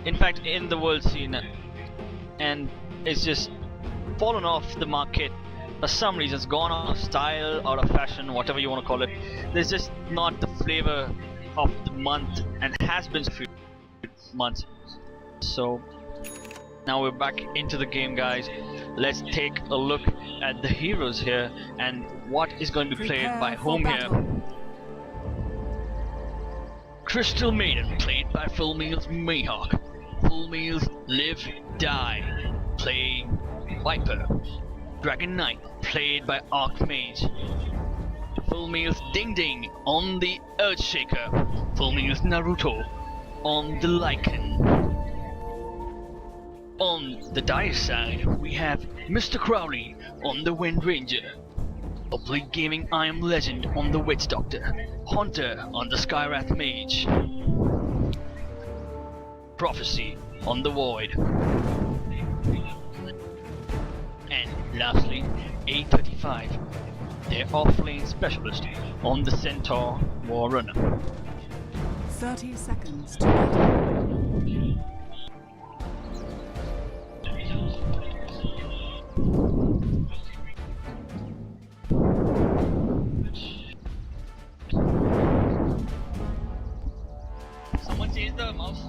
in fact in the world scene, and it's just fallen off the market for some reason. It's gone out of style, out of fashion, whatever you want to call it. There's just not the flavor of the month, and has been for a few months. So now we're back into the game, guys. Let's take a look at the heroes here and what is going to be played by whom here. Crystal Maiden, played by FuLL's Mayhawk. FuLL Live Die, playing Viper. Dragon Knight, played by Archmage. FuLL's Ding Ding on the Earthshaker. FuLL's Naruto on the Lycan. On the Dire side, we have Mr. Crowley on the Wind Ranger. ObliqueGaming I Am Legend on the Witch Doctor. Haunter on the Skywrath Mage. Prophecy on the Void. And lastly, A35, their offlane specialist on the Centaur War Runner. 30 seconds to battle. Someone change the mouse.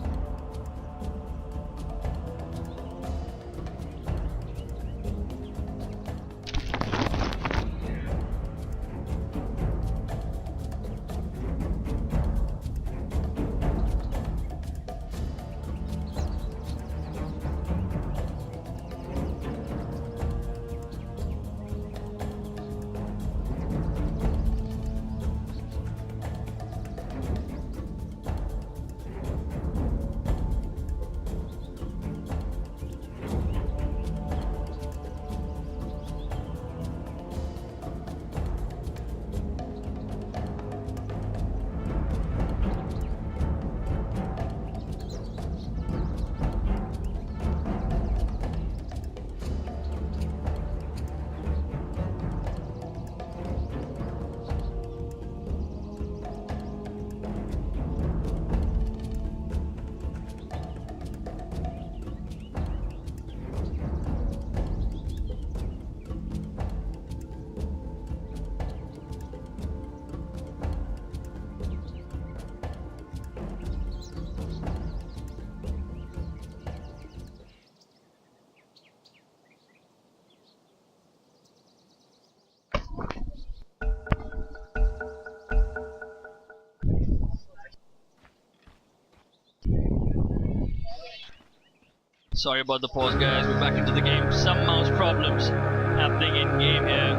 Sorry about the pause, guys. We're back into the game. Some mouse problems happening in game here.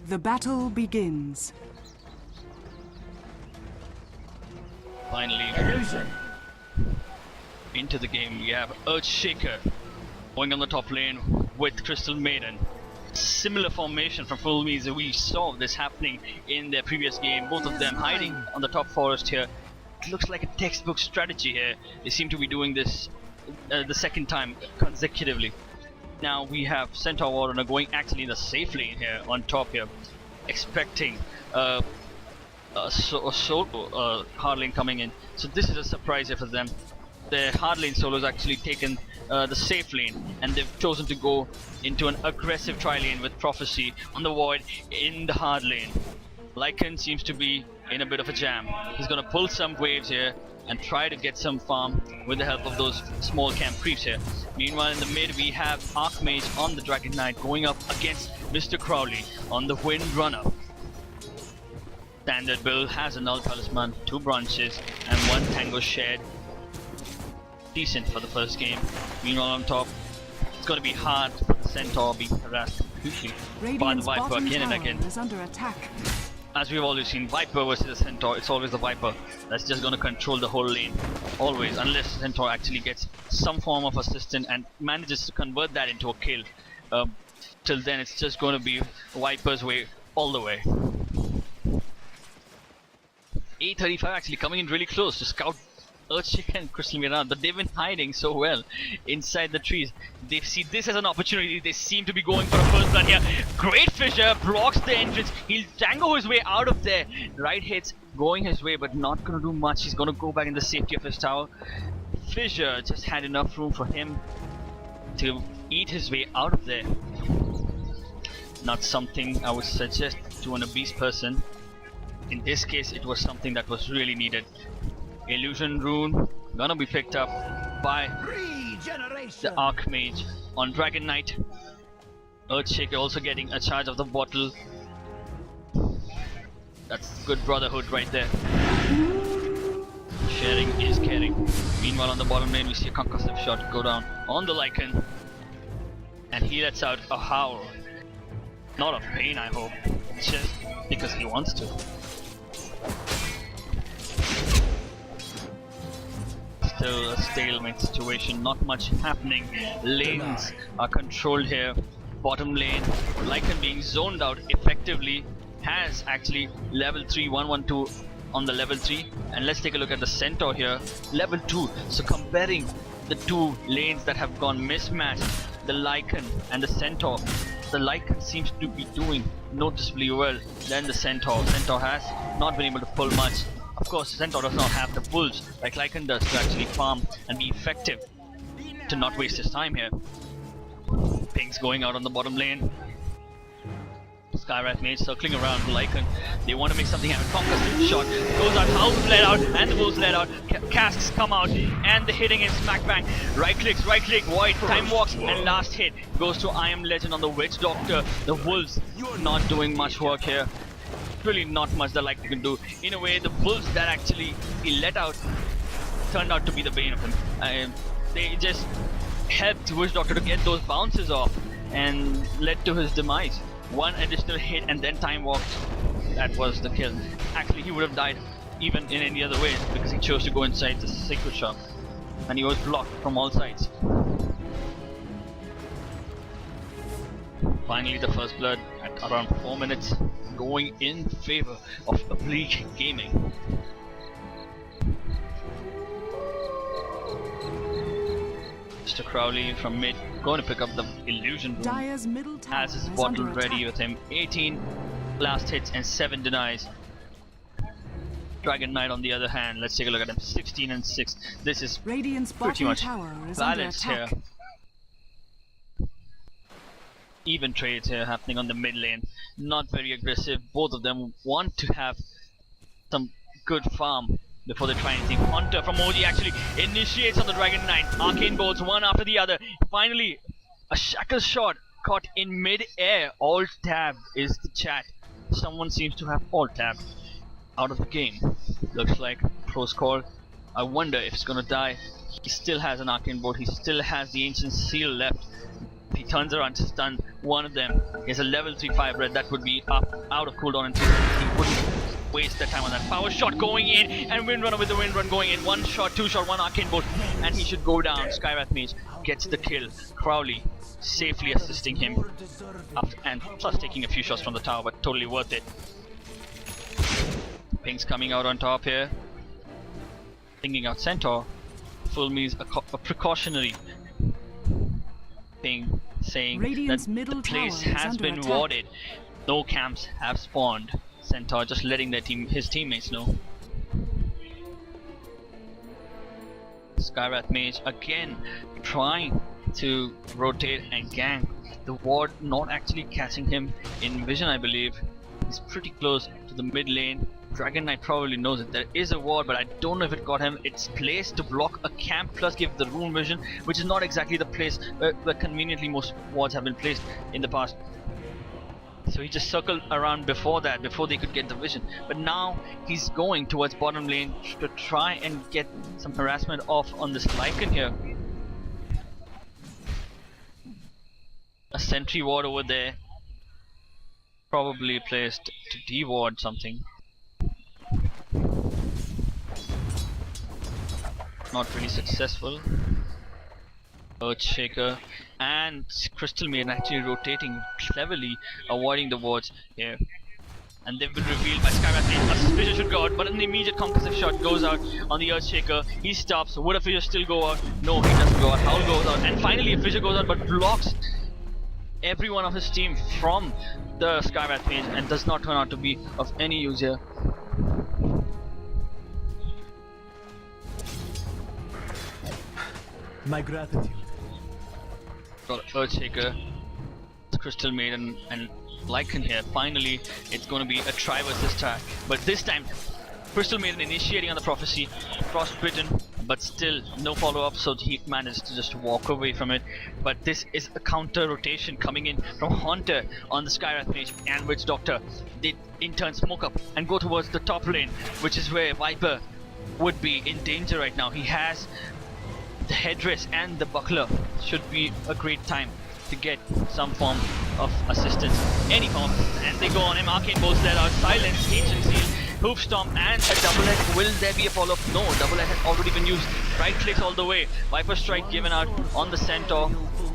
The battle begins. Finally, into the game. We have Earthshaker going on the top lane with Crystal Maiden. Similar formation from FuLL. We saw this happening in their previous game. Both of them hiding on the top forest here. It looks like a textbook strategy here. They seem to be doing this the second time consecutively. Now we have Centaur War Runner going actually in the safe lane here on top here, expecting a solo hard lane coming in. So this is a surprise here for them. The hard lane solo has actually taken the safe lane, and they've chosen to go into an aggressive tri lane with Prophecy on the Void in the hard lane. Lycan seems to be in a bit of a jam. He's gonna pull some waves here and try to get some farm with the help of those small camp creeps here. Meanwhile, in the mid we have Archmage on the Dragon Knight going up against Mr. Crowley on the Wind Runner. Standard build has a Null Talisman, 2 branches and 1 Tango shared. Decent for the first game. Meanwhile on top, it's gonna be hard for the Centaur being harassed completely by the Viper again and again. Is under attack. As we've always seen, Viper versus the Centaur, it's always the Viper that's just gonna control the whole lane. Always, unless the Centaur actually gets some form of assistance and manages to convert that into a kill. Till then, it's just gonna be Viper's way all the way. A35 actually coming in really close to scout Earthshaker and Crystal Mirror, but they've been hiding so well inside the trees. They see this as an opportunity. They seem to be going for a first blood here. Great Fissure blocks the entrance. He'll tango his way out of there. Right hits going his way, but not gonna do much. He's gonna go back in the safety of his tower. Fissure just had enough room for him to eat his way out of there. Not something I would suggest to an obese person. In this case, it was something that was really needed. Illusion Rune gonna be picked up by the Archmage on Dragon Knight. Earthshaker also getting a charge of the bottle. That's good brotherhood right there. Sharing is caring. Meanwhile on the bottom lane we see a concussive shot go down on the Lycan. And he lets out a howl. Not of pain, I hope. Just because he wants to. Still a stalemate situation, not much happening. Lanes are controlled here. Bottom lane, Lycan being zoned out effectively, has actually level 3, 112 on the level 3. And let's take a look at the Centaur here, level 2. So comparing the two lanes that have gone mismatched, the Lycan and the Centaur, the Lycan seems to be doing noticeably well than the Centaur. Centaur has not been able to pull much. Of course, Centaur does not have the pulls like Lycan does to actually farm and be effective, to not waste his time here. Pings going out on the bottom lane. Skywrath Mage circling around Lycan. They want to make something happen. Concussive shot goes out. House let out and the Wolves let out. Casks come out and the hitting in smack bang. Right click, void, time walks, and last hit goes to I Am Legend on the Witch Doctor. The Wolves not doing much work here. Really not much that Lycan can do. In a way, the Wolves that actually he let out turned out to be the bane of him. They just helped Witch Doctor to get those bounces off and led to his demise. One additional hit and then time walked. That was the kill. Actually, he would have died even in any other way because he chose to go inside the Sacred Shop and he was blocked from all sides. Finally, the first blood at around 4 minutes, going in favor of ObliqueGaming. Mr. Crowley from mid going to pick up the Illusion Rune. Has his bottle ready with him. 18 last hits and 7 denies. Dragon Knight on the other hand, let's take a look at him. 16 and 6. This is pretty much balanced here. Even trades here happening on the mid lane. Not very aggressive. Both of them want to have some good farm before they try anything. Hunter from OG actually initiates on the Dragon Knight. Arcane bolts one after the other. Finally, a shackle shot caught in mid-air. Alt tab is the chat. Someone seems to have alt tab out of the game. Looks like close call. I wonder if it's gonna die. He still has an Arcane bolt. He still has the Ancient Seal left. He turns around to stun one of them. He has a level 3 fire breath that would be up out of cooldown until he wouldn't waste the time on that. Power shot going in and Windrunner with the Windrun going in. One shot, two shot, one Arcane bolt, and he should go down. Skywrath Mage gets the kill. Crowley safely assisting him after, and plus taking a few shots from the tower, but totally worth it. Ping's coming out on top here. Thinking out Centaur. Full means a precautionary ping saying that the place has been warded. No camps have spawned. Centaur just letting his teammates know. Skywrath Mage again trying to rotate and gank. The ward not actually catching him in vision, I believe. He's pretty close to the mid lane. Dragon Knight probably knows it. There is a ward, but I don't know if it got him. It's placed to block a camp plus give the rune vision, which is not exactly the place where conveniently most wards have been placed in the past. So he just circled around before that, before they could get the vision. But now he's going towards bottom lane to try and get some harassment off on this Lycan here. A sentry ward over there. Probably placed to de-ward something. Not really successful. Earthshaker and Crystal Maiden actually rotating cleverly, avoiding the wards here. and they've been revealed by Skywrath Mage. A fissure should go out, but an immediate concussive shot goes out on the Earthshaker. He stops. Would a fissure still go out? No, he doesn't go out. Howl goes out, and finally a fissure goes out, but blocks every one of his team from the Skywrath Mage and does not turn out to be of any use here. My gratitude. Got Earthshaker, Crystal Maiden, and Lycan here. Finally, it's going to be a try versus try. But this time, Crystal Maiden initiating on the Prophecy, frostbitten, but still no follow-up, so he managed to just walk away from it. But this is a counter rotation coming in from Haunter on the Skywrath Mage and Witch Doctor. They in turn smoke up and go towards the top lane, which is where Viper would be in danger right now. He has the headdress and the buckler. Should be a great time to get some form of assistance, any form, and they go on him. Arcane Bolts let out, Silence, Ancient Seal, Hoof Stomp, and a double head. Will there be a follow-up? No, double head has already been used. Right clicks all the way. Viper Strike given out on the Centaur,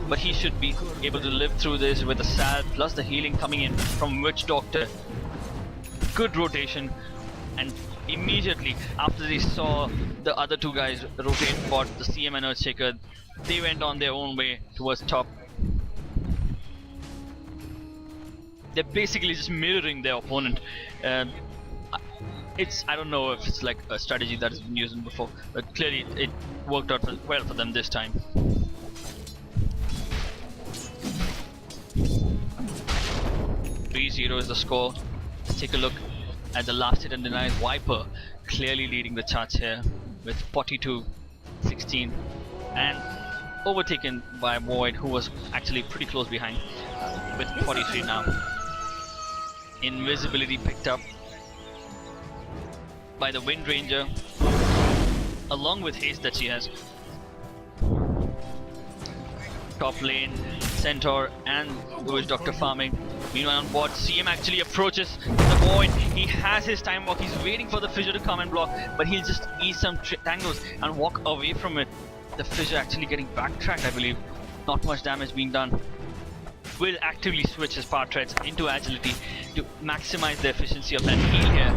but he should be able to live through this with the salve plus the healing coming in from Witch Doctor. Good rotation, and immediately after they saw the other two guys rotate bot, the CM and Earthshaker, they went on their own way towards top. They're basically just mirroring their opponent. I don't know if it's like a strategy that has been used before, but clearly it worked out well for them this time. .30 is the score. Let's take a look at the last hit and denies. Viper clearly leading the charts here with 42-16 and overtaken by Void, who was actually pretty close behind with 43 now. Invisibility picked up by the Wind Ranger along with haste that she has. Top lane, Centaur and the Witch Doctor farming. Meanwhile on board, CM actually approaches the Void. He has his time walk. He's waiting for the fissure to come and block, but he'll just ease some tangles and walk away from it. The fissure actually getting backtracked, I believe. Not much damage being done. Will actively switch his power treads into agility to maximize the efficiency of that heal here.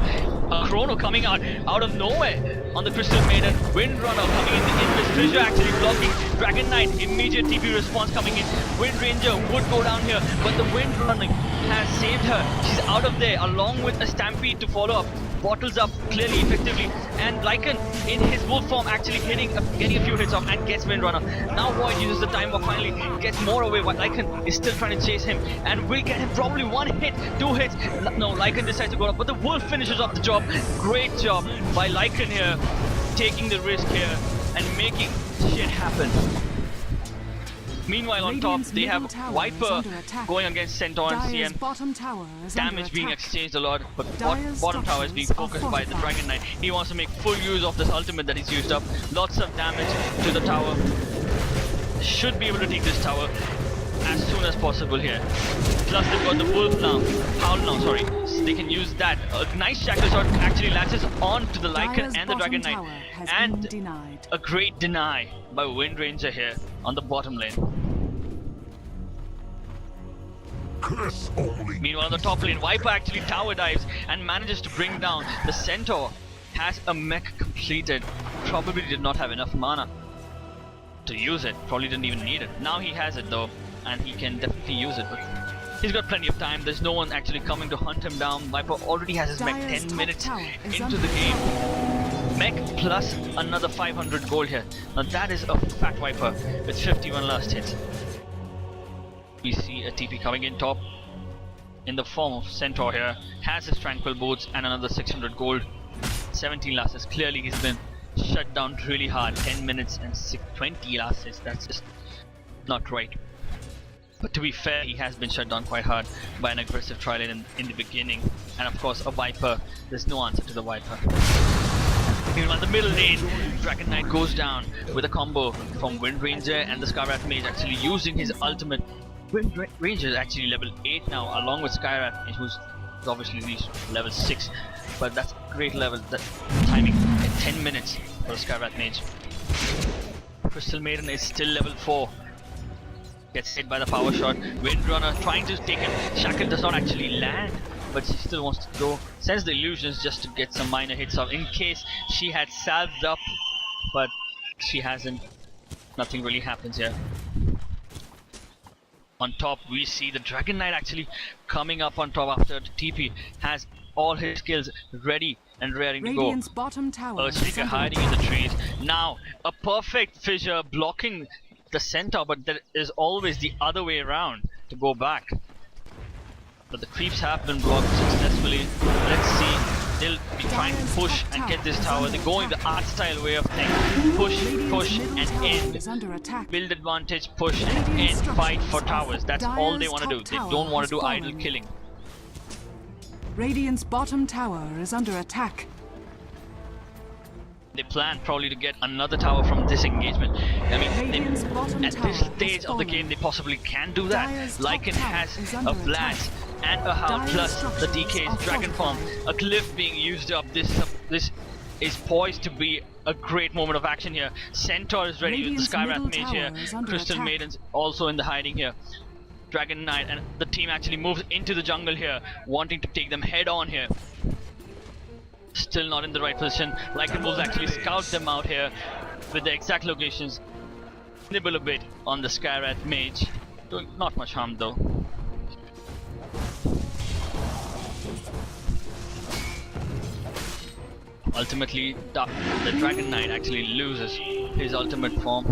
A Chrono coming out of nowhere on the Crystal Maiden. Windrunner coming in this fissure actually blocking. Dragon Knight, immediate TP response coming in. Wind Ranger would go down here, but the Windrunner has saved her. She's out of there along with a Stampede to follow up. Bottles up clearly effectively, and Lycan in his wolf form actually getting a few hits off and gets Windrunner. Now Void uses the time walk, finally gets more away. Lycan is still trying to chase him and will get him probably one hit, two hits. No, Lycan decides to go up, but the wolf finishes off the job. Great job by Lycan here, taking the risk here and making shit happen. Meanwhile on top, they have Viper going against Centaur and CM. Damage being exchanged a lot, but bottom tower is being focused by the Dragon Knight. He wants to make full use of this ultimate that he's used up. Lots of damage to the tower. Should be able to take this tower as soon as possible here. Plus they've got the Wolf now, Howl now, sorry. So they can use that. A nice Shackle Shot actually latches on to the Lycan and the Dragon Knight. And a great deny by Wind Ranger here on the bottom lane. Meanwhile on the top lane, Viper actually tower dives and manages to bring down the Centaur. Has a mech completed. Probably did not have enough mana to use it. Probably didn't even need it. Now he has it though, and he can definitely use it. But he's got plenty of time. There's no one actually coming to hunt him down. Viper already has his mech 10 minutes into the game. Mech plus another 500 gold here. Now that is a fat Viper with 51 last hits. We see a TP coming in top in the form of Centaur here. Has his Tranquil Boots and another 600 gold. 17 last hits. Clearly he's been shut down really hard. 10 minutes and 20 last hits. That's just not right. But to be fair, he has been shut down quite hard by an aggressive tri lane in the beginning. And of course a Viper. There's no answer to the Viper. Meanwhile, the middle lane, Dragon Knight goes down with a combo from Wind Ranger and the Skywrath Mage actually using his ultimate. Wind Ranger is actually level 8 now, along with Skywrath Mage, who's obviously reached level 6. But that's a great level, that timing at 10 minutes for the Skywrath Mage. Crystal Maiden is still level 4. Gets hit by the power shot. Windrunner trying to take him. Shackle does not actually land but she still wants to go. Sends the illusions just to get some minor hits off in case she had salved up, but she hasn't. Nothing really happens here. On top, we see the Dragon Knight actually coming up on top after TP has all his skills ready and raring to go. Radiant's bottom tower is Earthshaker under hiding in the trees. Now, a perfect fissure blocking the center, but there is always the other way around to go back. But the creeps have been blocked successfully. Let's see. They'll be trying to push and get this tower. They're going the art style way of things. Push and end. is under attack. Build advantage, push and end. Fight for towers. That's all they want to do. They don't want to do idle killing. Radiant's bottom tower is under attack. They plan probably to get another tower from this engagement. I mean, Radiant's bottom at tower this has stage of the fallen. game, they possibly can do that. Dire's top Lycan tower has is a under blast and a hound Dire's plus the structures DK's are dragon form. A glyph being used up. This is poised to be a great moment of action here. Centaur is ready Radiant's with the Skywrath middle Mage here. tower is under Crystal attack. Maiden's also in the hiding here. Dragon Knight and the team actually moves into the jungle here, wanting to take them head on here. Still not in the right position. Lycan will actually scout them out here with the exact locations. Nibble a bit on the Skywrath Mage. Doing not much harm though. Ultimately, the Dragon Knight actually loses his ultimate form.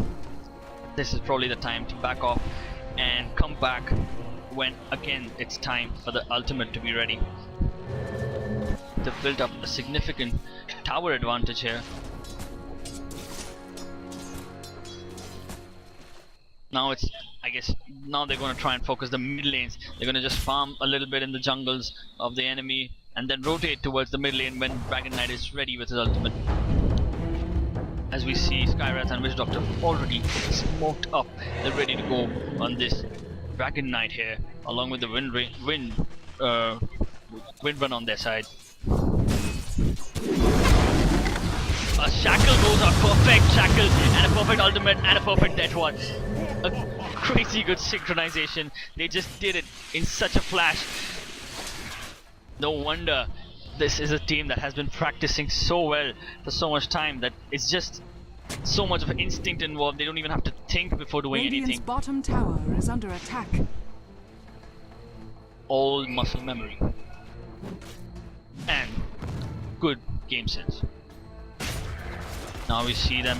This is probably the time to back off and come back when again it's time for the ultimate to be ready. They've built up a significant tower advantage here. Now it's, I guess, now they're going to try and focus the mid lanes. They're going to just farm a little bit in the jungles of the enemy and then rotate towards the mid lane when Dragon Knight is ready with his ultimate. As we see, Skywrath and Witch Doctor already smoked up. They're ready to go on this Dragon Knight here, along with the Wind Run on their side. A shackle goes out, perfect shackle and a perfect ultimate and a perfect death one. A crazy good synchronization. They just did it in such a flash. No wonder this is a team that has been practicing so well for so much time that it's just so much of instinct involved. They don't even have to think before doing Radiant's anything. bottom tower is under attack. All muscle memory and good game sense. Now we see them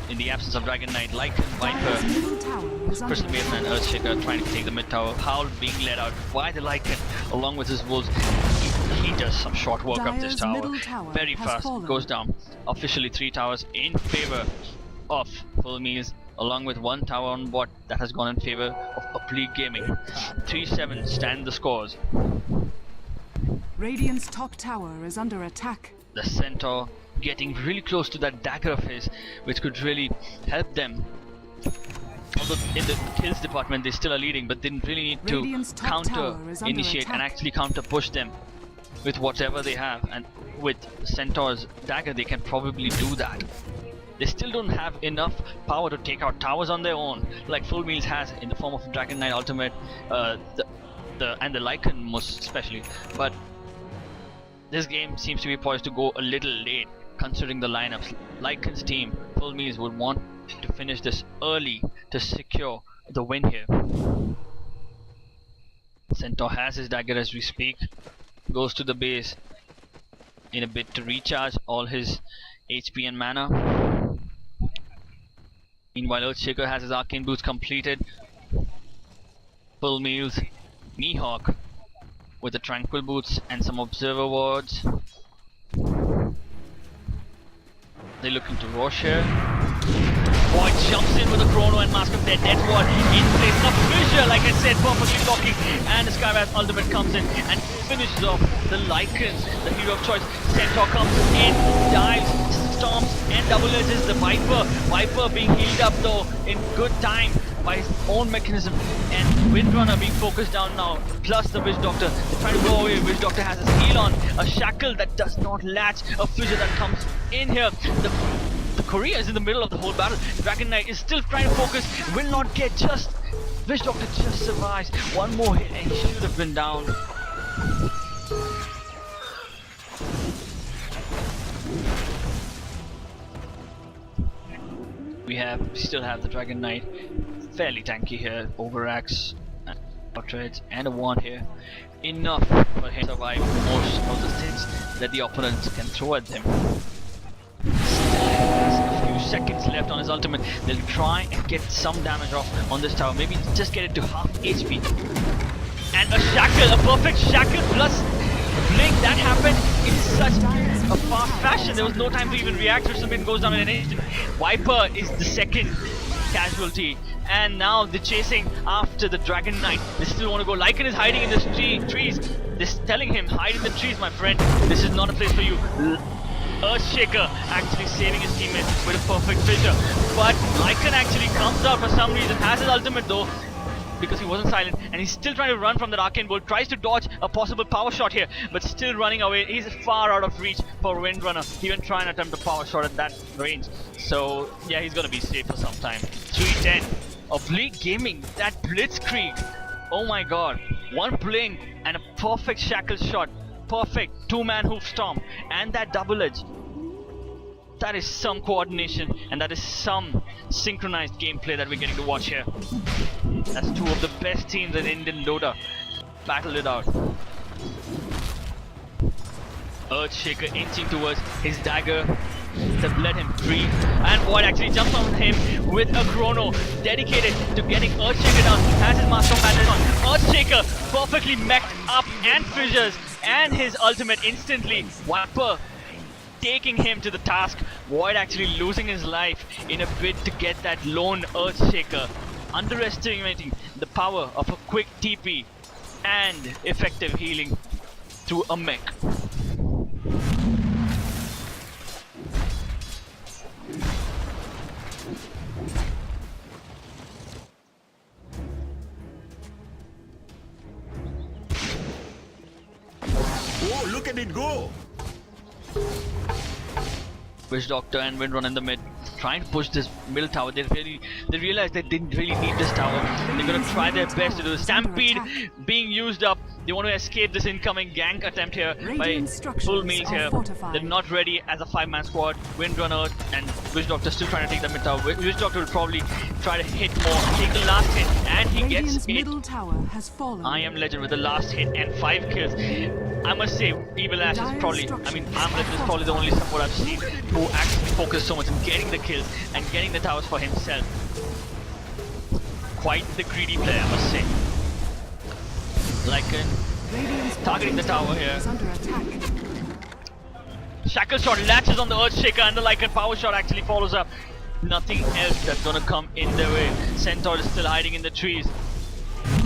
in the absence of Dragon Knight, Lycan, Dire's Viper, middle tower is under Crystal Maiden and attack. Earthshaker trying to take the mid tower. Howl being led out by the Lycan along with his wolves. He does some short work up this Dire's tower. middle tower Very has fast. fallen. Goes down. Officially 3 towers in favor of FuLL MeaLs, along with 1 tower on bot that has gone in favor of ObliqueGaming. 3-7 stand the scores. Radiant's top tower is under attack. The Centaur getting really close to that dagger of his, which could really help them. Although in the kills department they still are leading, but they really need to Radiant's top counter tower is under initiate and attack. actually counter push them with whatever they have, and with Centaur's dagger they can probably do that. They still don't have enough power to take out towers on their own like FuLL MeaLs has in the form of Dragon Knight ultimate, and the Lycan most especially, but this game seems to be poised to go a little late considering the lineups. Lycan's team, FuLL MeaLs, would want to finish this early to secure the win here. Centaur has his dagger as we speak, goes to the base in a bit to recharge all his HP and mana. Meanwhile, Earthshaker has his arcane boots completed. FuLL MeaLs, Mihawk with the tranquil boots and some observer wards. They're looking to rush here. Boy jumps in with a chrono and Mask of Death ward in place. A fissure, like I said, perfectly blocking, and the Skywrath ultimate comes in and finishes off the Lycan, the hero of choice. Centaur comes in, dives, storms and double edges the Viper being healed up though in good time by his own mechanism, and Windrunner being focused down now, plus the Witch Doctor. They're trying to go away. Witch Doctor has his heal on, a shackle that does not latch, a fissure that comes in here. The Korea is in the middle of the whole battle. Dragon Knight is still trying to focus, will not get just. Witch Doctor just survives. One more hit and he should have been down. We still have the Dragon Knight, fairly tanky here. Overaxe, portraits, and a wand here. Enough for him to survive most of the things that the opponents can throw at them. Still has a few seconds left on his ultimate. They'll try and get some damage off on this tower. Maybe just get it to half HP. And a shackle, a perfect shackle plus blink. That happened in such a fast fashion. There was no time to even react. Crystalmaiden goes down in an instant. Viper is the second casualty. And now they're chasing after the Dragon Knight. They still want to go. Lycan is hiding in the trees. They're telling him, hide in the trees, my friend. This is not a place for you. Earthshaker actually saving his teammate with a perfect fissure. But Lycan actually comes out for some reason. Has his ultimate though, because he wasn't silent, and he's still trying to run from that arcane bolt. Tries to dodge a possible power shot here, but still running away. He's far out of reach for Windrunner, even trying to attempt a power shot at that range. So yeah, he's gonna be safe for some time. 310. ObliqueGaming, that blitzkrieg. Oh my god. One blink and a perfect shackle shot. Perfect two-man hoof stomp and that double edge. That is some coordination, and that is some synchronized gameplay that we're getting to watch here. That's two of the best teams in Indian Dota. Battled it out. Earthshaker inching towards his dagger to let him free. And Void actually jumps on him with a chrono dedicated to getting Earthshaker down. Has his master bandage on. Earthshaker perfectly mech'd up and fissures, and his ultimate instantly. Viper taking him to the task. Void actually losing his life in a bid to get that lone Earthshaker. Underestimating the power of a quick TP and effective healing through a mech. Oh, look at it go! Witch Doctor and Windrun in the mid, trying to push this middle tower. They realized they didn't really need this tower. They're gonna try their best to do the Stampede being used up. They want to escape this incoming gank attempt here by full meals here. They're not ready as a 5-man squad. Windrunner and Witch Doctor still trying to take the mid tower. Witch Doctor will probably try to hit more, take the last hit, and he gets it. Middle tower has fallen. I am Legend with the last hit and 5 kills. I must say, Evil Ash is probably, Amulet is probably the only support I've seen who actually focused so much on getting the kills and getting the towers for himself. Quite the greedy player, I must say. Lycan targeting the tower here. Shackle shot latches on the Earthshaker, and the Lycan power shot actually follows up. Nothing else that's gonna come in their way. Centaur is still hiding in the trees.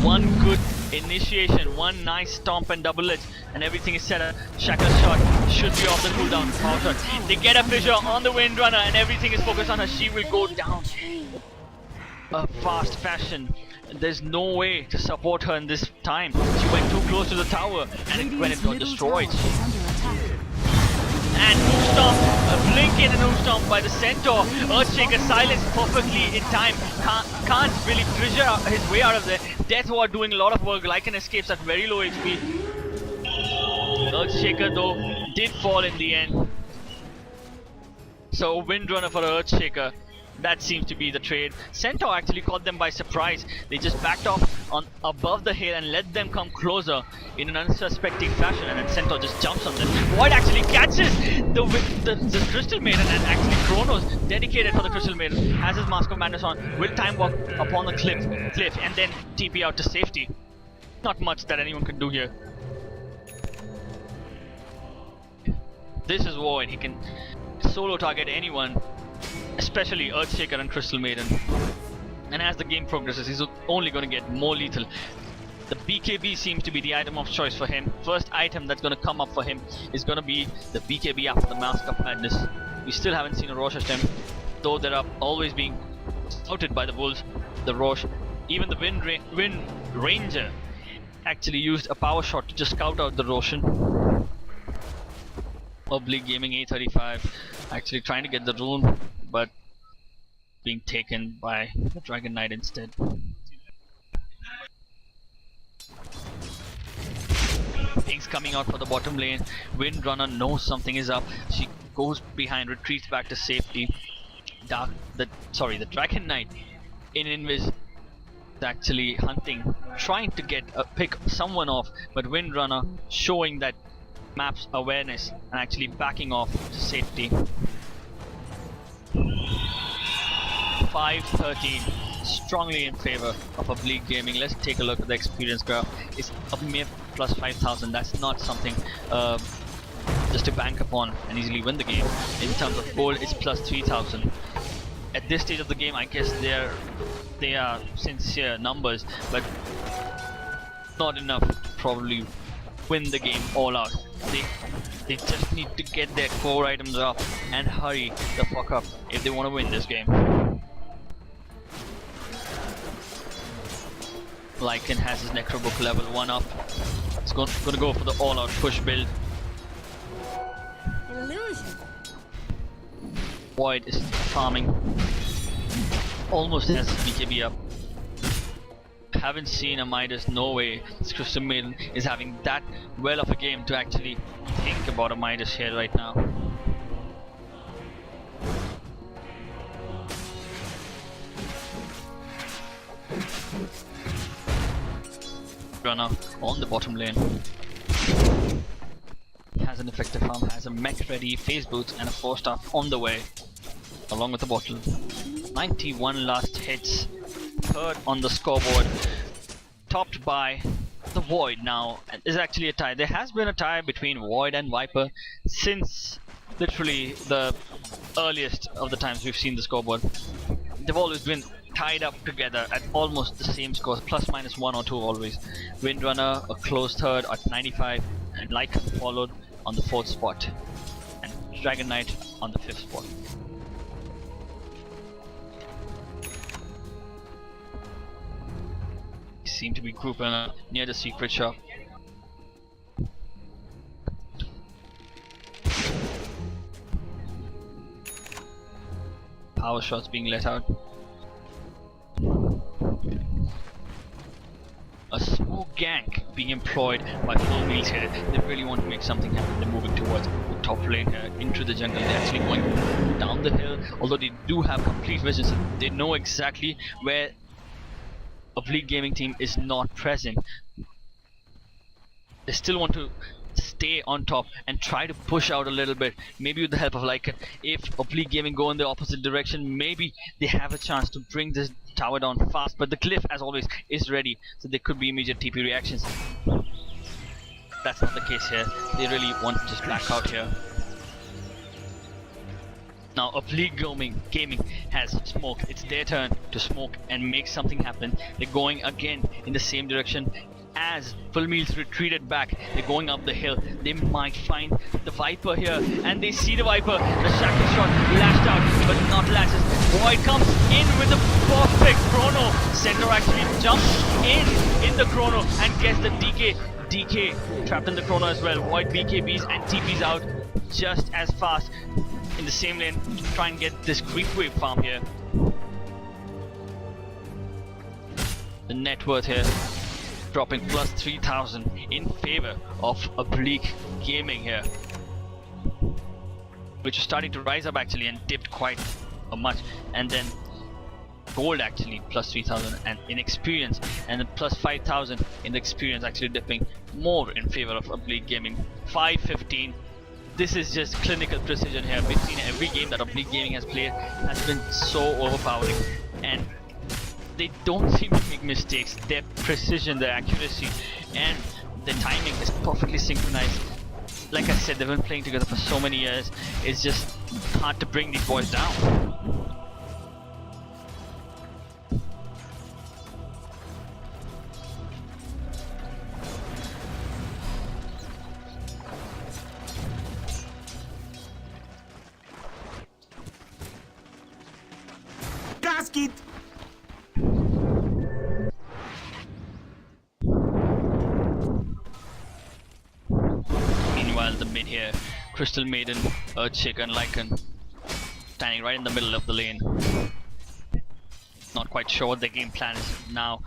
One good initiation, one nice stomp and double edge, and everything is set up. Shackle shot should be off the cooldown. Power shot. They get a fissure on the Windrunner, and everything is focused on her. She will go down a fast fashion. There's no way to support her in this time. She went too close to the tower, and when it got destroyed. And Hoof Stomp, a blink in and Hoof Stomp by the Centaur. Earthshaker silenced perfectly in time. Can't really fissure his way out of there. Death Ward doing a lot of work. Lycan escapes at very low HP. Earthshaker though did fall in the end. So Windrunner for Earthshaker. That seems to be the trade. Centaur actually caught them by surprise. They just backed off on above the hill and let them come closer in an unsuspecting fashion, and then Centaur just jumps on them. Void actually catches the Crystal Maiden, and actually Chronos, dedicated for the Crystal Maiden, has his Mask of Madness on, will time walk upon the cliff and then TP out to safety. Not much that anyone can do here. This is Void. He can solo target anyone, especially Earthshaker and Crystal Maiden. And as the game progresses, he's only going to get more lethal. The BKB seems to be the item of choice for him. First item that's going to come up for him is going to be the BKB after the Mask of Madness. We still haven't seen a Rosh attempt, though there are always being scouted by the Wolves, the Rosh. Even the Wind Ranger actually used a power shot to just scout out the Roshan. ObliqueGaming A35 actually trying to get the rune, but being taken by the Dragon Knight instead. Things coming out for the bottom lane. Windrunner knows something is up. She goes behind, retreats back to safety. the Dragon Knight in Invis is actually hunting, trying to pick someone off, but Windrunner showing that map's awareness and actually backing off to safety. 5-13, strongly in favor of ObliqueGaming. Let's take a look at the experience graph. It's a mere plus 5,000. That's not something just to bank upon and easily win the game. In terms of gold, it's plus 3,000. At this stage of the game, I guess they are sincere numbers, but not enough to probably win the game all out. They just need to get their core items up and hurry the fuck up if they want to win this game. Lycan has his Necrobook level 1 up. It's gonna go for the all-out push build. Illusion. Void is farming. Almost has his BKB up. Haven't seen a Midas, no way. This Crystal Maiden is having that well of a game to actually think about a Midas here right now. Runner on the bottom lane. Has an effective farm, has a mech ready, phase boots and a 4-star on the way. Along with the bottle. 91 last hits. Third on the scoreboard. Topped by the Void now. There's actually a tie. There has been a tie between Void and Viper since literally the earliest of the times we've seen the scoreboard. They've always been tied up together at almost the same scores, plus minus 1 or 2 always. Windrunner a close third at 95, and Lycan followed on the 4th spot, and Dragon Knight on the 5th spot. They seem to be grouping up near the secret shop. Power shots being let out. A smoke gank being employed by FuLL here. They really want to make something happen. They're moving towards the top lane here, into the jungle. They're actually going down the hill, although they do have complete vision, so they know exactly where ObliqueGaming team is not present. They still want to stay on top and try to push out a little bit, maybe with the help of Lycan. If ObliqueGaming go in the opposite direction, maybe they have a chance to bring this tower down fast, but the cliff as always is ready, so there could be immediate TP reactions. That's not the case here. They really want to just back out here. Now ObliqueGaming has smoked. It's their turn to smoke and make something happen. They're going again in the same direction as FuLL retreated back. They're going up the hill. They might find the Viper here, and they see the Viper. The shackle shot lashed out, but not lashes. Void comes in with the perfect chrono. Sender actually jumps in the chrono and gets the DK trapped in the chrono as well. Void BKBs and TPs out just as fast in the same lane to try and get this creep wave farm here. The net worth here dropping plus 3,000 in favor of ObliqueGaming here, which is starting to rise up actually and dipped quite a much, and then gold actually plus 3,000 and in experience, and then plus 5,000 in the experience actually dipping more in favor of ObliqueGaming. 5-15. This is just clinical precision here. We've seen every game that ObliqueGaming has played has been so overpowering, and they don't seem to make mistakes. Their precision, their accuracy, and their timing is perfectly synchronized. Like I said, they've been playing together for so many years. It's just hard to bring these boys down. Gasket! Meanwhile, the mid here, Crystal Maiden, Earthshaker and Lycan standing right in the middle of the lane. Not quite sure what their game plan is now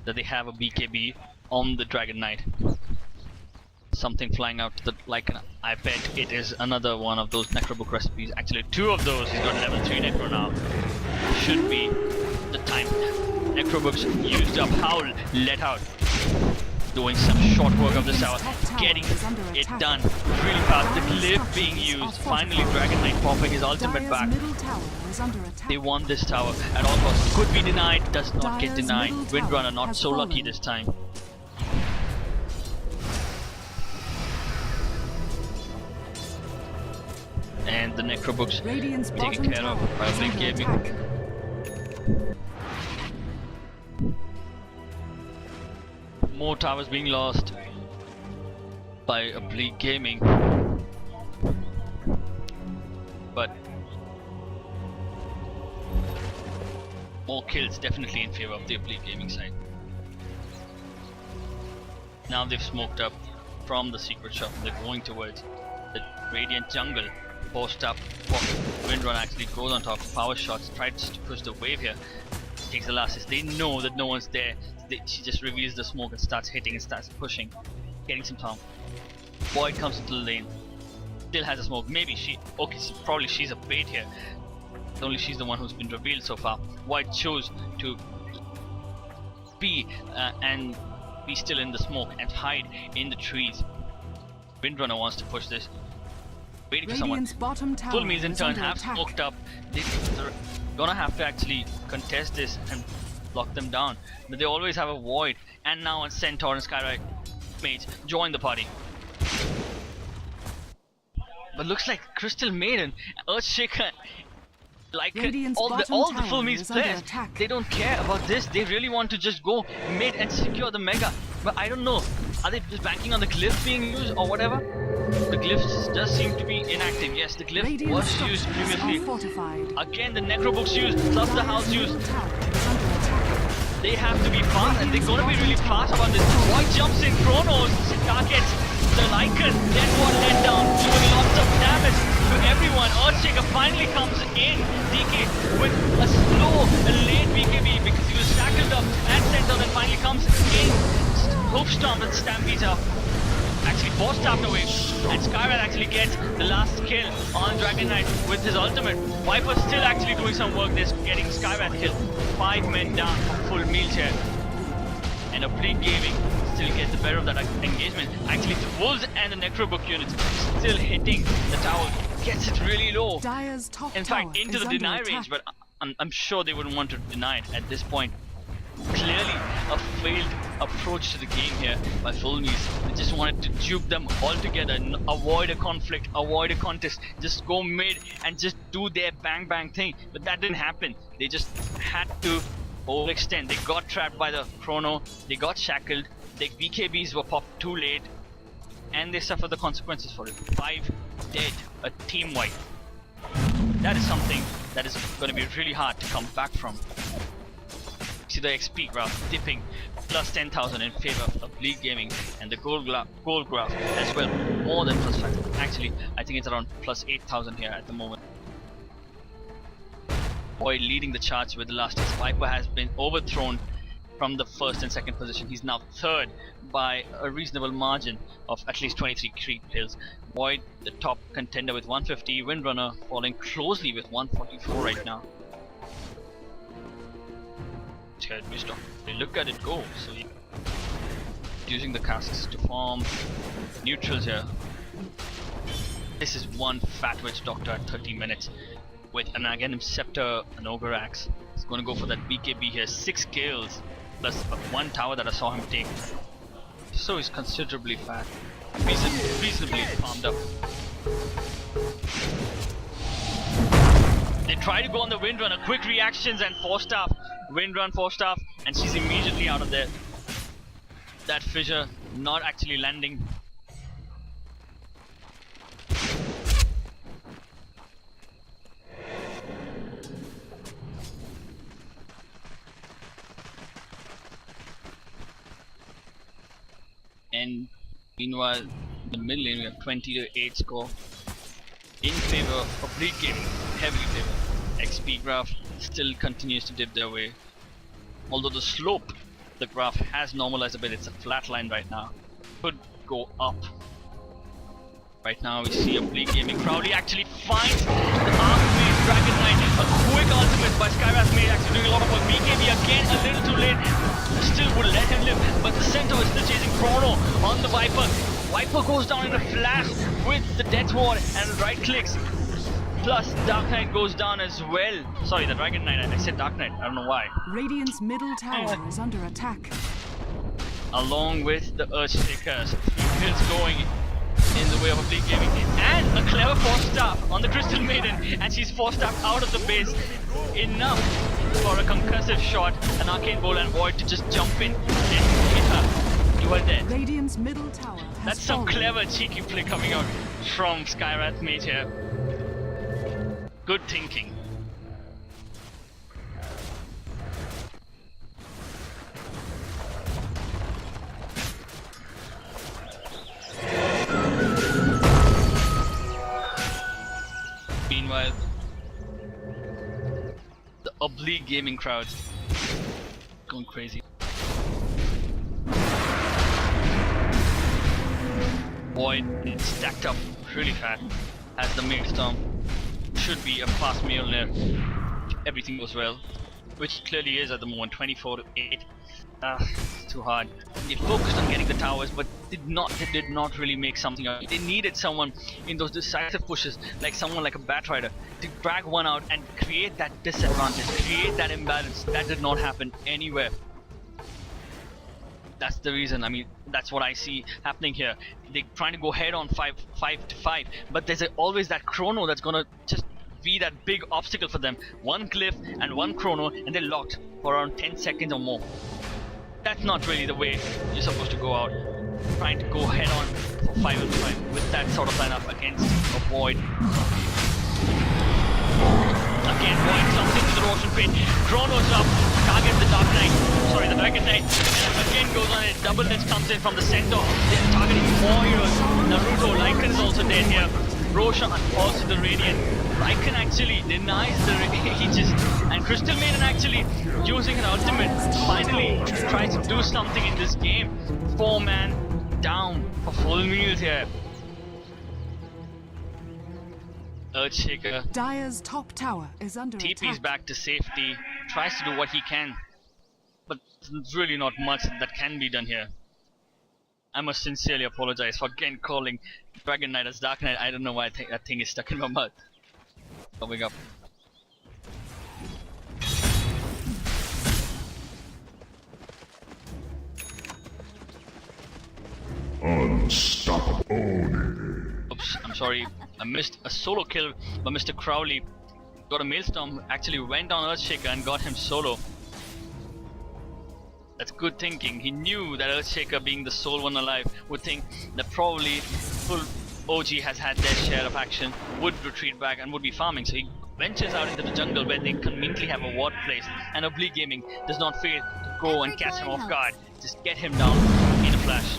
that they have a BKB on the Dragon Knight. something flying out to the like. I bet it is another one of those Necrobook recipes. Actually, 2 of those. He's got level 3 Necro now. Should be the time. Necrobooks used up. Howl let out. Doing some short work of this tower, getting it done really fast. The glyph being used. Finally, Dragon Knight popping his ultimate Dire's back. middle tower is under attack. They want this tower at all costs. Could be denied. Does not get Dire's denied. middle tower Windrunner not has so lucky fallen. this time. And the Necrobooks Radiant's taken bottom care of tower by is under ObliqueGaming. attack. More towers being lost by ObliqueGaming. But more kills definitely in favor of the ObliqueGaming side. Now they've smoked up from the secret shop. They're going towards the Radiant Jungle. Post up. Windrun actually goes on top. Power shots. Tries to push the wave here. Takes the last hit. They know that no one's there. She just reveals the smoke and starts hitting and starts pushing. Getting some time. Void comes into the lane. Still has a smoke. Maybe she... Okay, probably she's a bait here. Only she's the one who's been revealed so far. Void chose to be and be still in the smoke and hide in the trees. Windrunner wants to push this. Waiting for someone. Radiant's bottom tower Full meals in is turn under have attack. smoked up. They're gonna have to actually contest this and lock them down. But they always have a void. And now a Centaur and Skyride Mage join the party. But looks like Crystal Maiden, Earthshaker, like Radiant's all the bottom full tower meals is under players, attack. they don't care about this. They really want to just go mid and secure the mega. But I don't know. Are they just banking on the glyph being used or whatever? The glyph does seem to be inactive. Yes, the glyph Radiant was used structures are previously. fortified. Again, the Necrobooks used, plus the house Dire's used. middle tower is under attack. They have to be fast, and they're gonna be really fast about this. Void jumps in, Chronos targets the Lycan, then one let down, doing lots of damage to everyone. Earthshaker finally comes in, DK with a slow, late BKB because he was shackled up and Centaur, then finally comes in. Hoofstomp and Stampede's up. Actually forced tapped away, and Skyride actually gets the last kill on Dragon Knight with his ultimate. Viper's still actually doing some work. This getting Skyride killed. 5 men down for full meals here, and ObliqueGaming still gets the better of that engagement. Actually, the Wolves and the Necrobook units still hitting the tower. Gets it really low. Dire's top In tower fact, into is the under deny attack. range, but I'm sure they wouldn't want to deny it at this point. Clearly a failed approach to the game here by full meals. They just wanted to juke them all together, avoid a conflict, avoid a contest, just go mid and just do their bang bang thing. But that didn't happen. They just had to overextend. They got trapped by the chrono, they got shackled, their BKBs were popped too late, and they suffered the consequences for it. 5 dead, a team wipe. That is something that is going to be really hard to come back from. See the XP graph dipping plus 10,000 in favor of ObliqueGaming, and the gold graph as well, more than plus 5. Actually, I think it's around plus 8,000 here at the moment. Void leading the charge with the last hit. Viper has been overthrown from the first and second position. He's now third by a reasonable margin of at least 23 creep kills. Void the top contender with 150, Windrunner falling closely with 144 right now. Wisdom. They look at it go, so using the casks to farm neutrals here. This is one Fat Witch Doctor at 30 minutes with an Aghanim Scepter, an Ogre Axe. He's gonna go for that BKB here, 6 kills plus 1 tower that I saw him take. So he's considerably fat, reasonably farmed up. They try to go on the Windrunner, quick reactions and 4-staff. Windrun 4-staff, and she's immediately out of there. That fissure not actually landing. And meanwhile, in the mid lane we have 20-8 score in favor of ObliqueGaming, heavily favor. XP graph still continues to dip their way. Although the slope, the graph has normalized a bit, it's a flat line right now. Could go up Right now we see ObliqueGaming. Crowley actually finds the arc-based Dragon Knight. A quick ultimate by Skywrath Mage actually doing a lot of work. BKB again a little too late. Still would let him live, but the Centaur is still chasing Chrono on the Viper. Viper goes down in a flash with the Death Ward and right clicks. Plus Dark Knight goes down as well. Sorry, the Dragon Knight. I said Dark Knight. I don't know why. Radiant's middle tower is under attack. Along with the Earthshakers, it's going in the way of ObliqueGaming, and a clever force staff on the Crystal Maiden, and she's force staff out of the base. Enough for a concussive shot, an Arcane Bolt and Void to just jump in and hit her. You are dead. Radiant's middle tower has That's some fallen. clever cheeky play coming out from Skywrath Mage here. Good thinking. Meanwhile, the ObliqueGaming crowd going crazy. Void is stacked up really fast as the Maelstrom should be a fast Mjolnir if everything goes well, which clearly is at the moment. 24 to 8. Too hard. They focused on getting the towers, but they did not really make something out. They needed someone in those decisive pushes, like someone like a Batrider, to drag one out and create that disadvantage, create that imbalance. That did not happen anywhere. That's the reason. I mean, that's what I see happening here. They're trying to go head on 5 to 5, but there's always that Chrono that's gonna just be that big obstacle for them. One Glyph and one Chrono, and they're locked for around 10 seconds or more. That's not really the way you're supposed to go out, trying to go head on for 5 and 5 with that sort of lineup against a Void. Again, Void comes into the Roshan Pit, Chrono's up, targets the Dark Knight, sorry, the Dragon Knight, and again goes on it. Double Edge comes in from the Centaur. They're targeting more heroes. Naruto, Lycan is also dead here. Roshan also the Radiant. Lycan actually denies the Aegis, and Crystal Maiden actually using an ultimate finally tries to do something in this game. 4-man down for full meals here. Earthshaker Dire's top tower is under TP's attack. back to safety, tries to do what he can, but there's really not much that can be done here. I must sincerely apologize for again calling Dragon Knight as Dark Knight. I don't know why that thing is stuck in my mouth. Coming up. Unstoppable. Oops, I'm sorry. I missed a solo kill by Mr. Crowley. Got a Maelstrom, actually went down Earthshaker and got him solo. That's good thinking. He knew that Earthshaker, being the sole one alive, would think that probably full OG has had their share of action, would retreat back and would be farming. So he ventures out into the jungle where they conveniently have a ward placed, and ObliqueGaming does not fail to go and catch him off guard. Just get him down in a flash.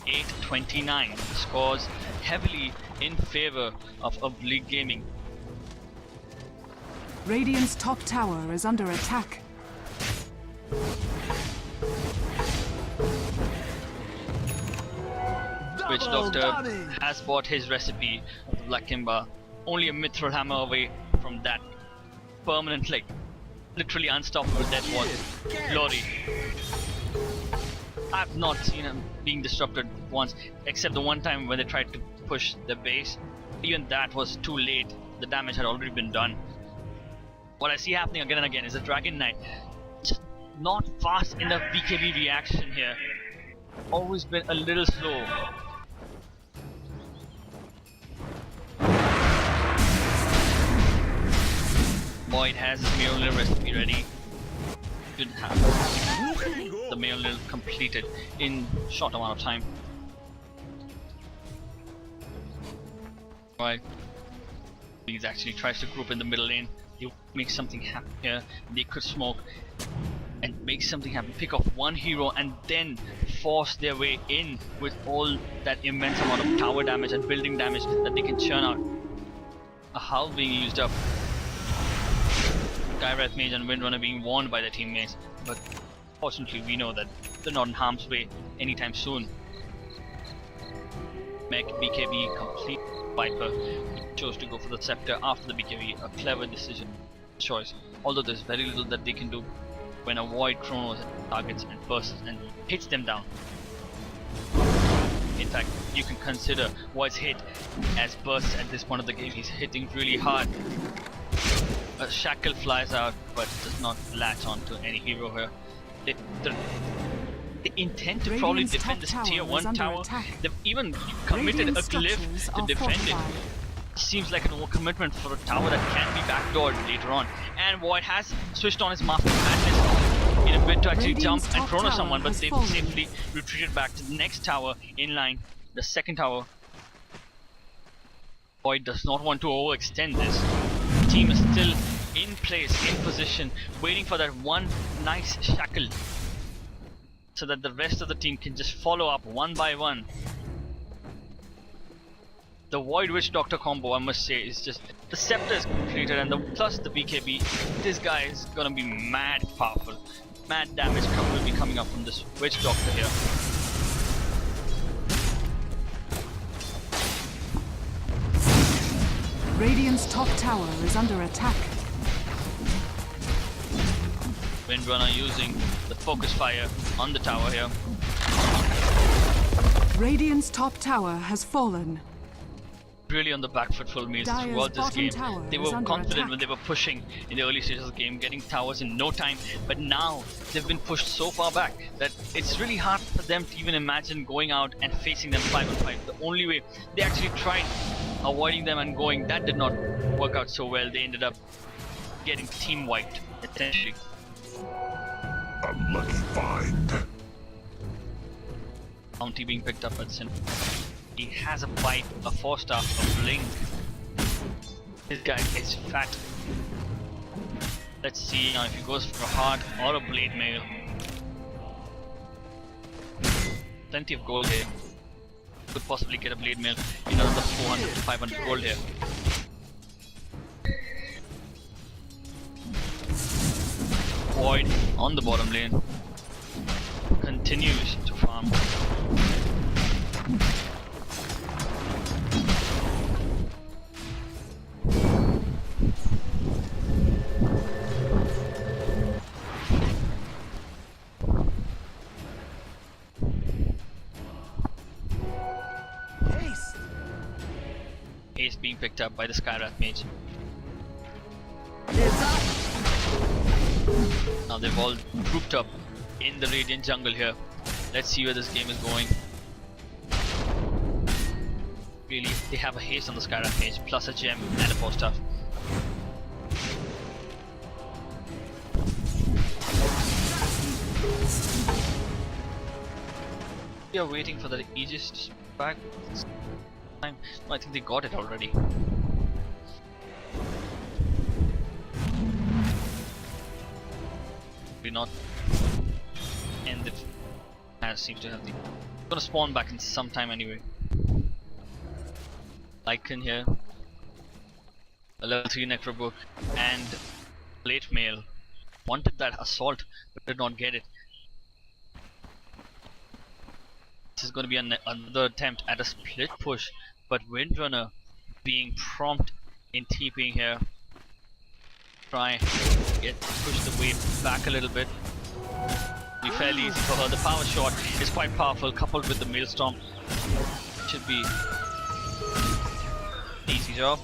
8-29 scores heavily in favor of ObliqueGaming. Radiant's top tower is under attack. Witch Doctor has bought his recipe of the Black Kimba, only a Mithril Hammer away from that permanent, like, literally unstoppable death ward glory. I've not seen him being disrupted once, except the one time when they tried to push the base. Even that was too late, the damage had already been done. What I see happening again and again is the Dragon Knight just not fast enough BKB reaction here. Always been a little slow. Void has his Mjolnir recipe ready. Should have the Mjolnir completed in short amount of time. Right. He actually tries to group in the middle lane. He makes something happen here. They could smoke and make something happen. Pick off one hero and then force their way in with all that immense amount of tower damage and building damage that they can churn out. A hull being used up. Skywrath Mage and Windrunner being warned by their teammates, but fortunately we know that they're not in harm's way anytime soon. Mech BKB complete Viper. He chose to go for the Scepter after the BKB. A clever decision, choice. Although there's very little that they can do when a Void Chronos targets and bursts and hits them down. In fact, you can consider Void's hit as bursts at this point of the game. He's hitting really hard. A shackle flies out but does not latch onto any hero here. They intend to probably defend this tier 1 tower. They've even committed a glyph to defend it. Seems like an overcommitment for a tower that can be backdoored later on. And Void has switched on his Master of Madness in a bid to actually jump and chrono someone, but they've safely retreated back to the next tower in line, the second tower. Void does not want to overextend this. The team is still in place, in position, waiting for that one nice shackle so that the rest of the team can just follow up one by one. The Void Witch Doctor combo, I must say, is just, the Scepter is completed, and plus the BKB, this guy is gonna be mad powerful. Mad damage will be coming up from this Witch Doctor here. Radiant's top tower is under attack. Windrunner using the focus fire on the tower here. Radiant's top tower has fallen. Really on the back foot for MeaLs throughout this game. They were confident when they were pushing in the early stages of the game, getting towers in no time, but now they've been pushed so far back that it's really hard for them to even imagine going out and facing them 5-on-5. The only way they actually tried avoiding them and going, that did not work out so well. They ended up getting team wiped essentially. Unlucky find. Bounty being picked up at center. He has a pipe, a 4-star, a blink. This guy is fat. Let's see now if he goes for a heart or a blade mail. Plenty of gold here. Could possibly get a blade mail in another 400 to 500 gold here. Void on the bottom lane continues to farm. Ace being picked up by the Skywrath Mage. Now they've all grouped up in the Radiant jungle here. Let's see where this game is going. Really, they have a haste on the Skywrath Mage, plus a gem and a 4-star. We are waiting for the Aegis to back. No, I think they got it already. We not end it. As seems to have the. Gonna spawn back in some time anyway. Lycan here. A level 3 Necrobook and Plate Mail. Wanted that assault but did not get it. This is going to be another attempt at a split push, but Windrunner being prompt in TPing here. Try push the wave back a little bit. Be fairly easy for her. The power shot is quite powerful, coupled with the Maelstrom. Should be easy job.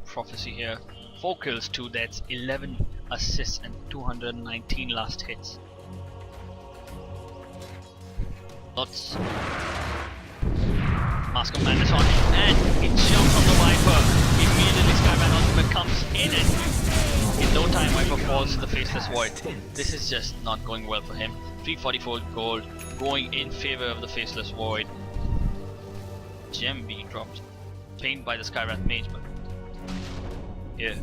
Prophecy here. 4 kills, 2 deaths, 11 assists and 219 last hits. Lots. Mask of Madness on him and he jumps on the Viper. Immediately Skyman Ultimate comes in and in no time Viper falls to the Faceless Void. This is just not going well for him. 344 gold going in favor of the Faceless Void. Gem being dropped. Claimed by the Skywrath Mage, but yeah.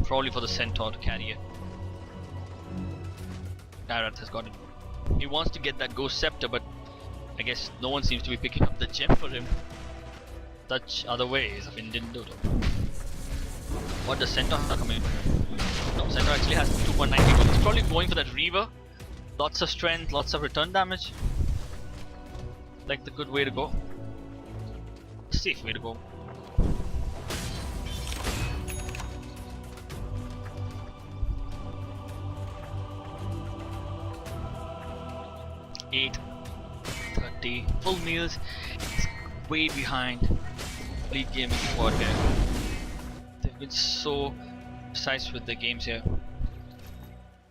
Probably for the Centaur to carry it. Skywrath has got it. He wants to get that Ghost Scepter, but I guess no one seems to be picking up the gem for him. Such are the ways of Indian Dota. What does Centaur come in? No, Centaur actually has 2.92. He's probably going for that Reaver. Lots of strength, lots of return damage. Like the good way to go. Safe way to go. $8.30. Full meals is way behind ObliqueGaming squad here. They've been so precise with the games here.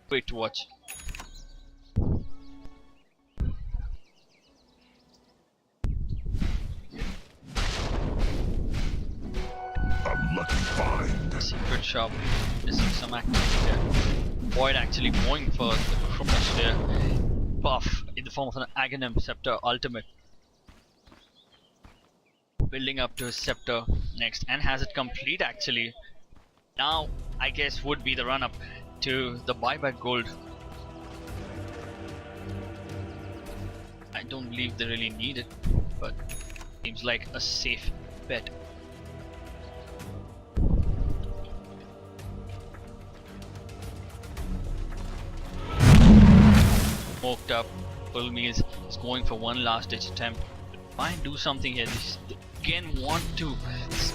Great to watch. A lucky find. Secret shop. Missing some activity here. Void actually going for the Chronos there. Buff in the form of an Aghanim Scepter ultimate. Building up to his Scepter next and has it complete actually. Now I guess would be the run up to the buyback gold. I don't believe they really need it, but seems like a safe bet. Smoked up, full meals is going for one last ditch attempt. Try and do something here. They again want to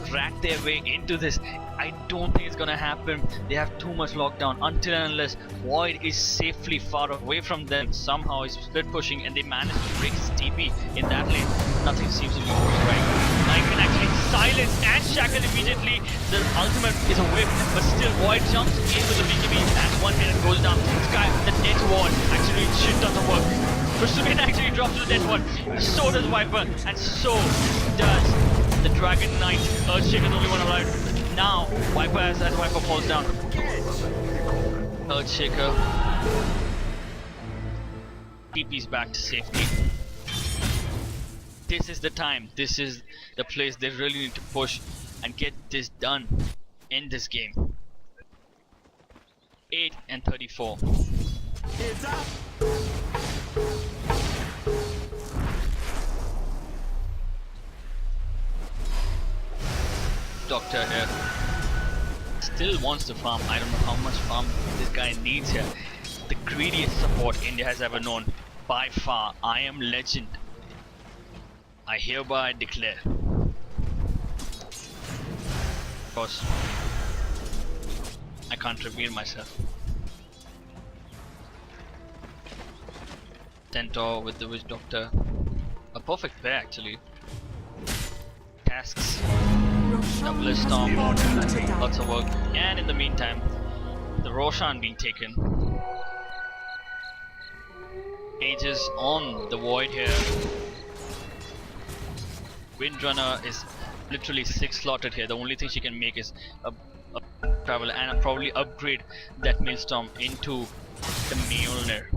crack their way into this. I don't think it's gonna happen. They have too much lockdown until and unless Void is safely far away from them. Somehow he's split pushing and they manage to break his TP in that lane. Nothing seems to be going right. Now you can actually silence and shackle immediately. The ultimate is a whip, but still Void jumps in with the BKB and one hit and goes down. Sky, the dead ward actually shit doesn't work. Crystalline actually drops to the dead one. So does Viper, and so does the Dragon Knight. Earthshaker is the only one alive. Now Viper as Viper falls down. Earthshaker TP's back to safety. This is the time. This is the place they really need to push and get this done in this game. 8-34. It's up. Doctor here still wants to farm. I don't know how much farm this guy needs here. The greediest support India has ever known. By far, I am legend. I hereby declare. Of course, I can't reveal myself. Centaur with the Witch Doctor. A perfect pair actually. Tasks. Double Storm, lots of work, and in the meantime, the Roshan being taken. Aegis on the Void here. Windrunner is literally 6 slotted here. The only thing she can make is a travel and probably upgrade that Maelstrom into the Mjolnir.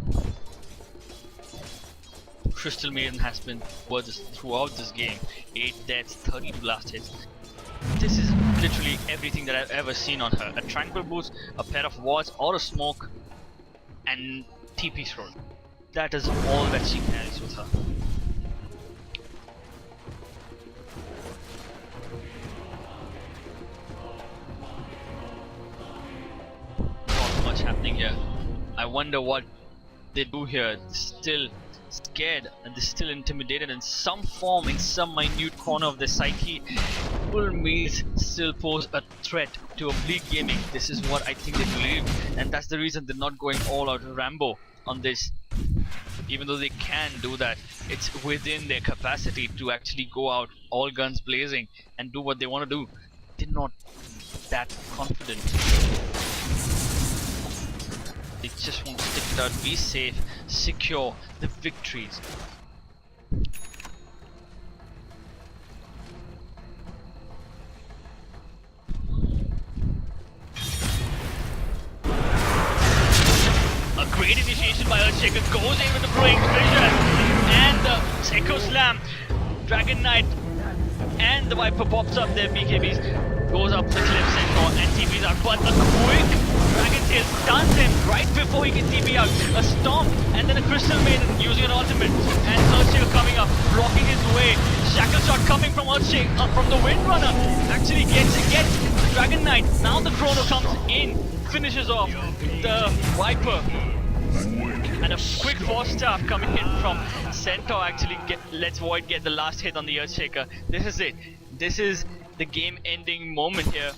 Crystal Maiden has been worth throughout this game. 8 deaths, 32 blast hits. This is literally everything that I've ever seen on her. A tranquil boost, a pair of wards or a smoke, and TP throw. That is all that she carries with her. Not much happening here. I wonder what they do here. Still scared and they're still intimidated in some form, in some minute corner of their psyche. Full meals still pose a threat to ObliqueGaming. This is what I think they believe, and that's the reason they're not going all out Rambo on this. Even though they can do that, it's within their capacity to actually go out all guns blazing and do what they want to do. They're not that confident. They just want to stick it out, be safe, secure the victories. A great initiation by Earthshaker, goes in with the Brewing Vision and the Echo Slam. Dragon Knight and the Viper pops up their BKBs, goes up the cliff center and TP's out, but a quick Dragon Tail stuns him right before he can TP out. A Storm and then a Crystal Maiden using an ultimate, and Earthshaker coming up, blocking his way. Shackle shot coming from Earthshaker, from the Windrunner, actually gets the Dragon Knight. Now the Chrono comes in, finishes off the Viper. And a quick force staff coming in from Centaur actually lets Void get the last hit on the Earthshaker. This is it. This is the game-ending moment here.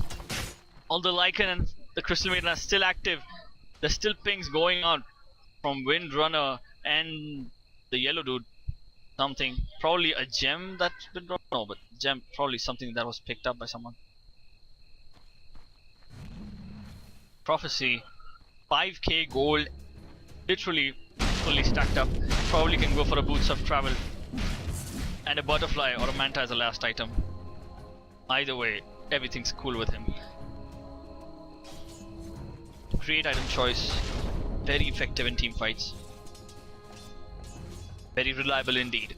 All the Lycan and the Crystal Maiden are still active. There's still pings going on from Windrunner and the yellow dude. Something, probably a gem that's been dropped. No, but gem, probably something that was picked up by someone. Prophecy, 5k gold, literally fully stacked up. Probably can go for a Boots of Travel and a Butterfly or a Manta as a last item. Either way, everything's cool with him. Great item choice, very effective in team fights. Very reliable indeed.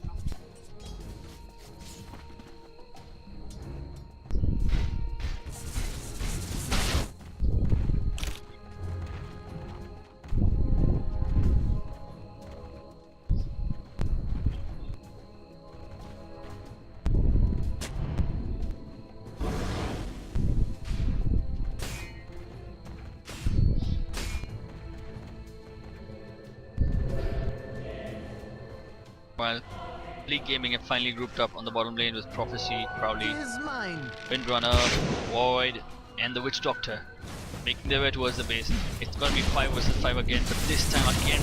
While ObliqueGaming have finally grouped up on the bottom lane with Prophecy, Crowley, Windrunner, Void, and the Witch Doctor making their way towards the base. It's gonna be 5 versus 5 again, but this time again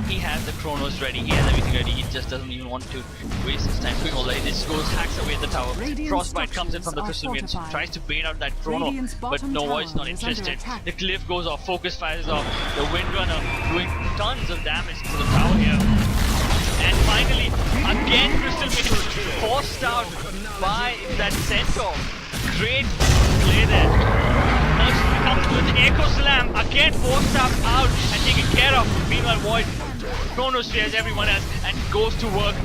he has the Chronos ready, he has everything ready, he just doesn't even want to waste his time doing all that. He just goes, hacks away at the tower. Frostbite comes in from the Crystal Maiden, tries to bait out that Chrono, but no, Void's not interested. The Cliff goes off, Focus fires off, the Windrunner doing tons of damage to the tower here. And finally, again Crystal Maiden forced out by that Centaur. Great play there. Mercy comes with the Echo Slam, again forced out and taken care of. Meanwhile, Void chronospheres everyone else and goes to work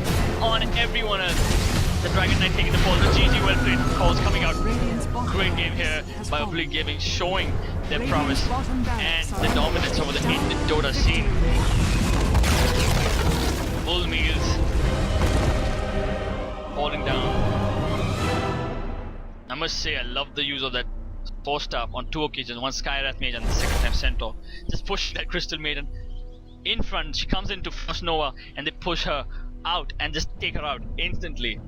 on everyone else. The Dragon Knight taking the fall, the GG well played calls coming out. Great game here by ObliqueGaming, showing their prowess and the dominance over the Dota scene. Full MeaLs falling down. I must say I love the use of that force staff on 2 occasions. One Skywrath Mage and the second time Centaur. Just push that Crystal Maiden in front. She comes into First Nova and they push her out and just take her out instantly.